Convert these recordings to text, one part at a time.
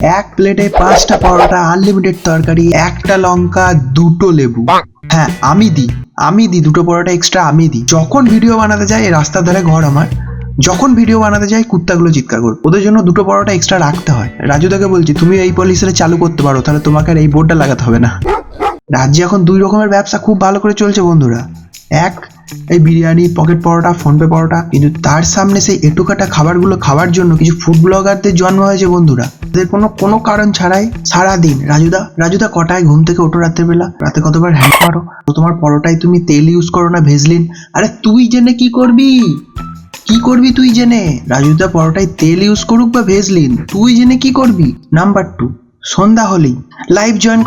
এক প্লেটে 5টা পরোটা, আনলিমিটেড তরকারি, একটা লঙ্কা, 2টো লেবু। হ্যাঁ, আমি দিই 2টো পরোটা এক্সট্রা আমি দিই। যখন ভিডিও বানাতে যাই, এই রাস্তার ধারে ঘর আমার, যখন ভিডিও বানাতে যাই কুত্তাগুলো চিৎকার করে, ওদের জন্য 2টো পরোটা এক্সট্রা রাখতে হয়। রাজুদাকে বলছি তুমি এই পলিসিটা চালু করতে পারো, তাহলে তোমাকে আর এই বোর্ডটা লাগাতে হবে না। রাজ্যে এখন 2 রকমের ব্যবসা খুব ভালো করে চলছে বন্ধুরা। এক, এই বিরিয়ানি, পকেট পরোটা, ফোনপে পরোটা, কিন্তু তার সামনে সেই এটুকাটা খাবারগুলো খাওয়ার জন্য কিছু ফুড ব্লগারদের জন্ম হয়েছে বন্ধুরা। তাদের কোনো কারণ ছাড়াই সারাদিন রাজুদা কটায় ঘুম থেকে ওঠো রাতের বেলা, রাতে কতবার হ্যান্ড মারো, তোমার পরোটায় তুমি তেল ইউজ করো না ভেজলিন। আরে তুই জেনে কি করবি তুই জেনে? রাজুদা পরোটায় তেল ইউজ করুক বা ভেজলিন, তুই জেনে কি করবি? নাম্বার 2, সন্ধ্যা হলেই লাইভ জয়েন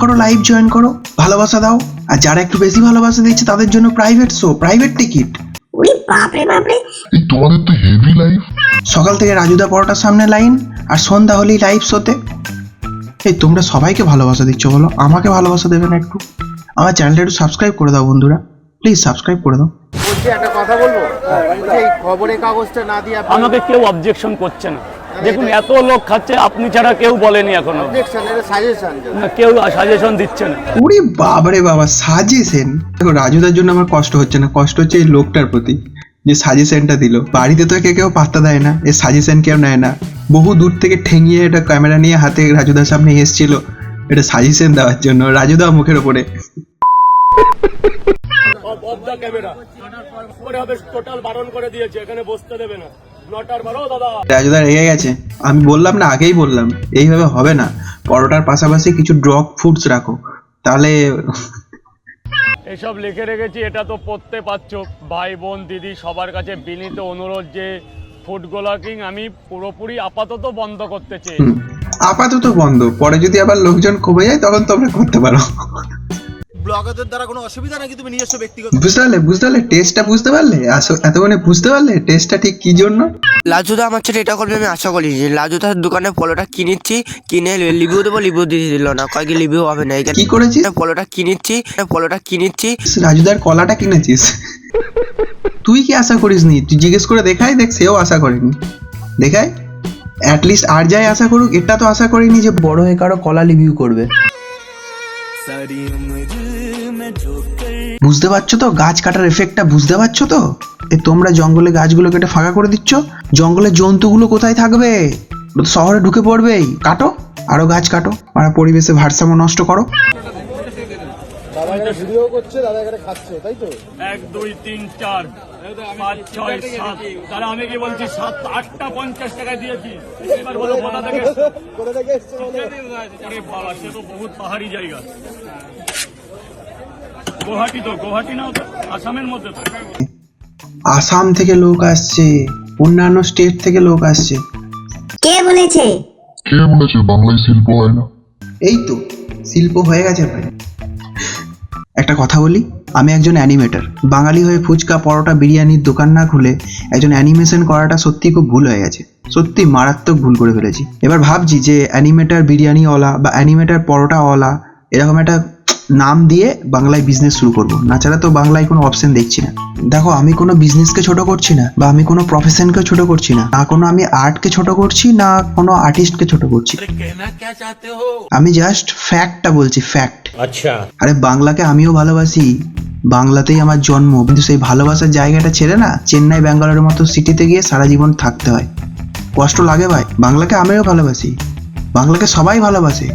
করো, ভালোবাসা দাও। আর যারা একটু বেশি ভালোবাসা দিচ্ছে তাদের জন্য প্রাইভেট শো, প্রাইভেট টিকিট। ওরে বাপরে বাপরে, এই তোমাদের তো হেভি লাইফ। সকাল থেকে রাজুদা পরোটার সামনে লাইন, আর সন্ধ্যা হলেই লাইভ শোতে। এই তোমরা সবাইকে ভালোবাসা দিচ্ছ, বলো আমাকে ভালোবাসা দেবে না একটু? আমার চ্যানেলটা একটু সাবস্ক্রাইব করে দাও বন্ধুরা, প্লিজ সাবস্ক্রাইব করে দাও। বলছি একটা কথা বলবো, এই খবরের কাগজটা না দিয়ে আপনি আমাকে কেউ অবজেকশন করছে না। দেখুন এত লোক খাচ্ছে, আপনি ছাড়া কেউ বলেনি এখনো, অবজেকশন এটা সাজেশন না কেউ সাজেশন দিচ্ছে না। ওরে বাবারে বাবা, সাজেশন! দেখো রাজুদার জন্য আমার কষ্ট হচ্ছে না, কষ্ট হচ্ছে এই লোকটার প্রতি যে সাজেশনটা দিল। বাড়িতে তো কেউ পাত্তা দেয় না, এই সাজেশন কেউ নেয় না। বহু দূর থেকে ঠেঙিয়ে এটা ক্যামেরা নিয়ে হাতে রাজুদার সামনে এসেছিল এটা সাজেশন দেওয়ার জন্য, রাজুদা মুখের ওপরে। অফ দ্য ক্যামেরা পরে হবে, টোটাল বারণ করে দিয়েছে, এখানে বসতে দেবে না। 9টার বারো দাদা। রাজুদা রেগে গেছে, আমি বললাম না, আগেই বললাম এইভাবে হবে না, পরোটার পাশাপাশি কিছু ড্রগ ফুডস রাখো, তাহলে। এসব লিখে রেখেছি, এটা তো পড়তে পারছো। ভাই বোন দিদি সবার কাছে বিনীত অনুরোধ যে ফুড ব্লগিং আমি পুরোপুরি আপাতত বন্ধ করতে চাই। আপাতত বন্ধ, পরে যদি আবার লোকজন কমে যায় তখন তোমরা করতে পারো। ব্লগারদের দ্বারা কোনো অসুবিধা নাকি তুমি নিজস্ব ব্যক্তিগত বুঝতে পারলে টেস্টটা বুঝতে পারলে, এতক্ষণে বুঝতে পারলে টেস্টটা ঠিক কি জন্য। লাজুদা আমার ছেলে এটা করবে আমি আশা করি। লাজুদার দোকানে পলোটা কিনে লিভিউ দেবো, লিভিউ দিয়ে দিল না, কয়েক লিভিউ হবে না। কি করেছিস? পলোটা কিনেছি। রাজুদার কলাটা কিনেছিস? তুই কি আশা করিস নি? তুই জিজ্ঞেস করে দেখাই, দেখ সেও আশা করেনি। দেখাই অ্যাটলিস্ট, আর যাই আশা করুক, এটা তো আশা করিনি যে বড় হয়ে কারো কলা রিভিউ করবে। বুঝতে পারছো তো গাছ কাটার এফেক্টটা? বুঝতে পারছো তো? তোমরা জঙ্গলে গাছগুলো কেটে ফাঁকা করে দিচ্ছ, জঙ্গলের জন্তুগুলো কোথায় থাকবে? শহরে ঢুকে পড়বেই। কাটো, আরো গাছ কাটো, আর পরিবেশে ভারসাম্য নষ্ট করো। দাদা এখানে ভিডিও করছে, দাদা এখানে খাচ্ছে, তাই তো? 1 2 3 4 5 6 7, তাহলে আমি কি বলছি 7 8টা 50 টাকা দিয়েছি। এবার বলো কোথা থেকে করে দেখে এসছে বলে। আরে বাবা, সে তো বহুত পাহাড়ি জায়গা। গুয়াহাটি না, তো আসামের মধ্যে তো। আসাম থেকে লোক আসছে, অন্যান্য স্টেট থেকে লোক আসছে। কে বলেছে? কে বলেছে বাংলায় শিল্প হয় না? এই তো শিল্প হয়ে গেছে ভাই। একটা কথা বলি, আমি একজন অ্যানিমেটর। বাঙালি হয়ে ফুচকা, পরোটা, বিরিয়ানির দোকান না খুলে একজন অ্যানিমেশন করাটা সত্যি খুব ভুল হয়ে গেছে, সত্যি মারাত্মক ভুল করে ফেলেছি। এবার ভাবছি যে অ্যানিমেটর বিরিয়ানিওয়ালা বা অ্যানিমেটর পরোটাওয়ালা এরকম একটা নাম দিয়ে বাংলায় বিজনেস শুরু করবো, না ছাড়া তো বাংলায় কোনো অপশন দেখছি না। দেখো, আমি কোনো বিজনেসকে ছোট করছি না, বা আমি কোনো প্রফেশনকে ছোট করছি না, না কোনো আমি আর্টকে ছোট করছি, না কোনো আর্টিস্টকে ছোট করছি। আমি জাস্ট ফ্যাক্টটা বলছি, ফ্যাক্ট। আচ্ছা, আরে বাংলাকে আমিও ভালোবাসি, বাংলাতেই আমার জন্ম, কিন্তু সেই ভালোবাসার জায়গাটা ছেড়ে না চেন্নাই ব্যাঙ্গালোরের মতো সিটিতে গিয়ে সারা জীবন থাকতে হয়। কষ্ট লাগে ভাই। বাংলাকে আমিও ভালোবাসি, বাংলাকে সবাই ভালোবাসে।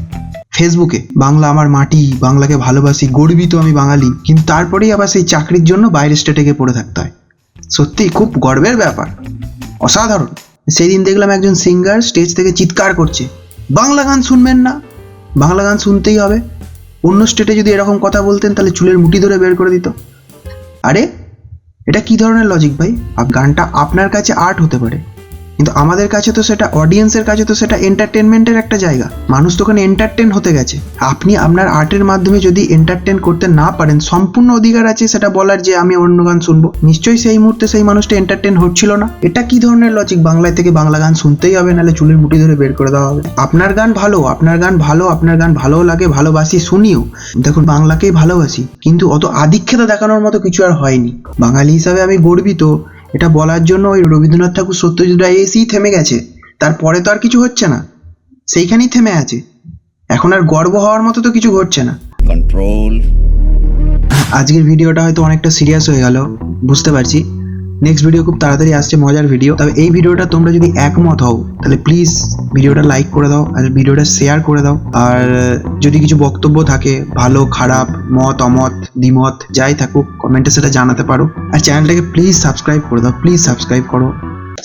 ফেসবুকে বাংলা আমার মাটি, বাংলাকে ভালোবাসি, গর্বিত আমি বাঙালি, কিন্তু তারপরেই আবার সেই চাকরির জন্য বাইরের স্টেটে গিয়ে পড়ে থাকতে হয়। সত্যি খুব গর্বের ব্যাপার, অসাধারণ। সেই দিন দেখলাম একজন সিঙ্গার স্টেজ থেকে চিৎকার করছে, বাংলা গান শুনবেন না? বাংলা গান শুনতেই হবে। অন্য স্টেটে যদি এরকম কথা বলতেন তাহলে চুলের মুঠি ধরে বের করে দিত। আরে এটা কি ধরনের লজিক ভাই? গানটা আপনার কাছে আর্ট হতে পারে, কিন্তু আমাদের কাছে তো সেটা, অডিয়েন্সের কাছে তো সেটা এন্টারটেনমেন্টের একটা জায়গা। মানুষ তো ওখানে এন্টারটেন হতে গেছে। আপনি আপনার আর্টের মাধ্যমে যদি এন্টারটেন করতে না পারেন, সম্পূর্ণ অধিকার আছে সেটা বলার যে আমি অন্য গান শুনবো। নিশ্চয়ই সেই মুহূর্তে সেই মানুষটা এন্টারটেন হচ্ছিল না। এটা কি ধরনের লজিক? বাংলায় থেকে বাংলা গান শুনতেই হবে, নাহলে চুলের মুঠি ধরে বের করে দেওয়া হবে। আপনার গান ভালো, আপনার গান ভালো লাগে, ভালোবাসি, শুনিও। দেখুন, বাংলাকেই ভালোবাসি, কিন্তু অত আধিক্যতা দেখানোর মতো কিছু আর হয়নি। বাঙালি হিসাবে আমি গর্বিত, এটা বলার জন্য ওই রবীন্দ্রনাথ ঠাকুর, সত্যজিৎ রায় এসেই থেমে গেছে, তারপরে তো আর কিছু হচ্ছে না। সেইখানেই থেমে আছে। এখন আর গর্ব হওয়ার মতো তো কিছু ঘটছে না। control আজকের ভিডিওটা হয়তো অনেকটা সিরিয়াস হয়ে গেল, বুঝতে পারছি। নেক্সট ভিডিও খুব তাড়াতাড়ি আসছে, মজার ভিডিও। তবে এই ভিডিওটা তোমরা যদি একমত হও তাহলে প্লিজ ভিডিওটা লাইক করে দাও আর ভিডিওটা শেয়ার করে দাও। আর যদি কিছু বক্তব্য থাকে, ভালো খারাপ, মত অমত দ্বিমত যাই থাকুক, কমেন্টে সেটা জানাতে পারো। আর চ্যানেলটাকে প্লিজ সাবস্ক্রাইব করে দাও, প্লিজ সাবস্ক্রাইব করো।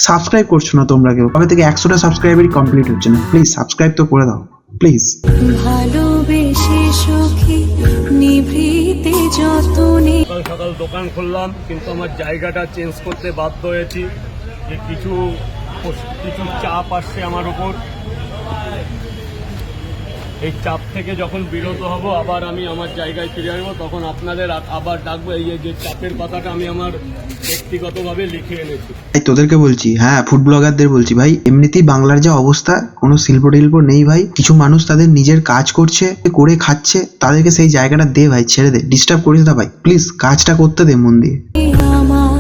সাবস্ক্রাইব করছো না তোমরা কেউ, কবে থেকে 100টা সাবস্ক্রাইবারই কমপ্লিট হচ্ছে না। প্লিজ সাবস্ক্রাইব তো করে দাও প্লিজ। ভালোবেসে সখী নিভৃতে যতনে সকাল সকাল দোকান খুললাম, কিন্তু আমার জায়গাটা চেঞ্জ করতে বাধ্য হয়েছি। যে কিছু চাপ আসছে আমার উপর। এই চাপ থেকে যখন বিরত হব, আবার আমি আমার জায়গায় ফিরে আসবো, তখন আপনাদের আবার ডাকবো। এই যে চাপের কথাটা আমি আমার ব্যক্তিগতভাবে লিখে এনেছি। ভাই তোদেরকে বলছি, হ্যাঁ ফুড ব্লগারদের বলছি, ভাই এমনিতেই বাংলার যা অবস্থা, কোনো শিল্প টিল্প নেই ভাই। কিছু মানুষ তাদের নিজের কাজ করছে, করে খাচ্ছে, তাদেরকে সেই জায়গাটা দে ভাই, ছেড়ে দে, ডিস্টার্ব করিস না ভাই, প্লিজ কাজটা করতে দে মন দিয়ে। আমার